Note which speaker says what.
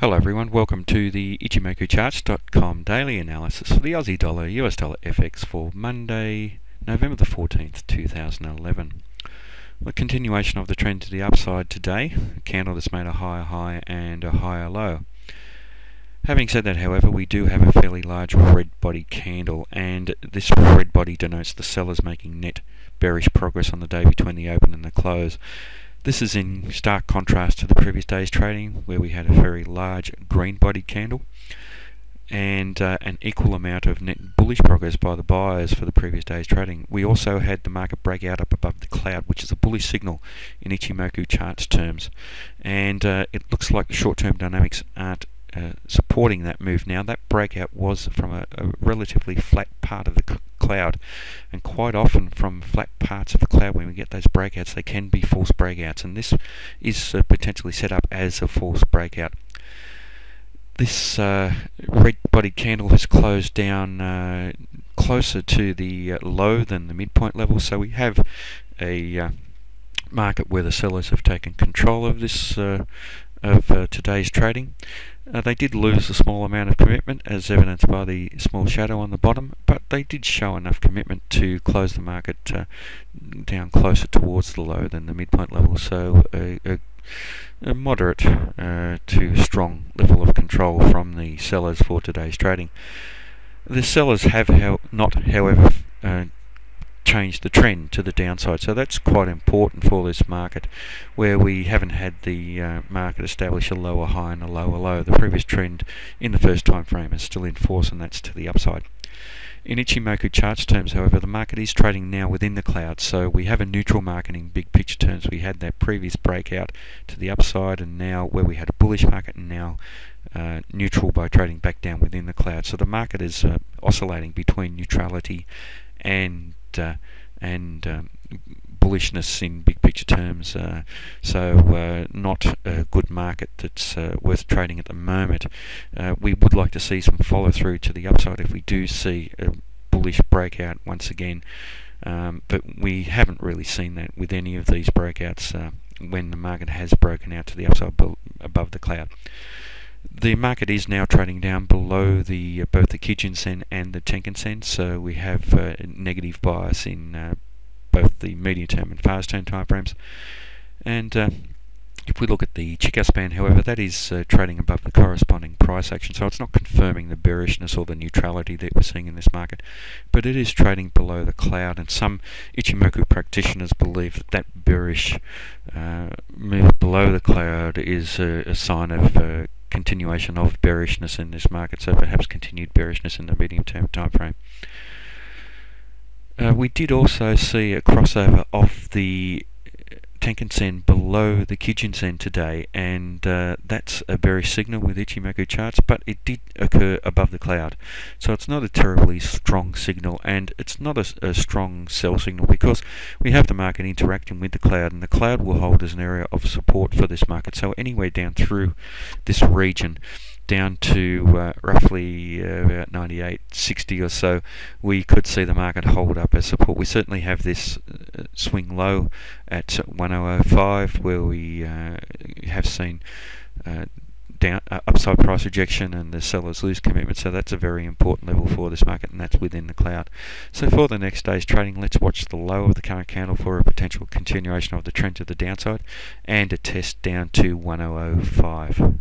Speaker 1: Hello everyone, welcome to the Ichimoku daily analysis for the Aussie dollar US dollar FX for Monday, November the 14th, 2011. The continuation of the trend to the upside today, a candle that's made a higher high and a higher low. Having said that, however, we do have a fairly large red body candle, and this red body denotes the sellers making net bearish progress on the day between the open and the close. This is in stark contrast to the previous day's trading, where we had a very large green body candle and an equal amount of net bullish progress by the buyers for the previous day's trading. We also had the market break out up above the cloud, which is a bullish signal in Ichimoku charts terms, and it looks like the short-term dynamics aren't supporting that move now. That breakout was from a relatively flat part of the cloud, and quite often from flat parts of the cloud, when we get those breakouts, they can be false breakouts, and this is potentially set up as a false breakout. This red bodied candle has closed down closer to the low than the midpoint level, so we have a market where the sellers have taken control of this today's trading. They did lose a small amount of commitment, as evidenced by the small shadow on the bottom, but they did show enough commitment to close the market down closer towards the low than the midpoint level, so a moderate to strong level of control from the sellers for today's trading. The sellers have not, however, changed the trend to the downside, so that's quite important for this market, where we haven't had the market establish a lower high and a lower low. The previous trend in the first time frame is still in force, and that's to the upside. In Ichimoku charts terms, however, the market is trading now within the cloud, so we have a neutral market in big picture terms. We had that previous breakout to the upside, and now where we had a bullish market, and now neutral by trading back down within the cloud. So the market is oscillating between neutrality and bullishness in big picture terms, so not a good market that's worth trading at the moment. We would like to see some follow through to the upside if we do see a bullish breakout once again, but we haven't really seen that with any of these breakouts when the market has broken out to the upside above the cloud. The market is now trading down below the both the Kijun-sen and the Tenkan-sen, so we have a negative bias in both the medium-term and fast-term timeframes. And if we look at the Chikou span, however, that is trading above the corresponding price action, so it's not confirming the bearishness or the neutrality that we're seeing in this market, but it is trading below the cloud, and some Ichimoku practitioners believe that that bearish move below the cloud is a sign of continuation of bearishness in this market, so perhaps continued bearishness in the medium-term time frame. We did also see a crossover of the Tenkan-sen below the Kijun-sen today, and that's a bearish signal with Ichimoku charts, but it did occur above the cloud, so it's not a terribly strong signal, and it's not a strong sell signal, because we have the market interacting with the cloud, and the cloud will hold as an area of support for this market. So anywhere down through this region, down to roughly about 98.60 or so, we could see the market hold up as support. We certainly have this swing low at 1005, where we have seen upside price rejection and the sellers lose commitment, so that's a very important level for this market, and that's within the cloud. So for the next day's trading, let's watch the low of the current candle for a potential continuation of the trend to the downside and a test down to 1005.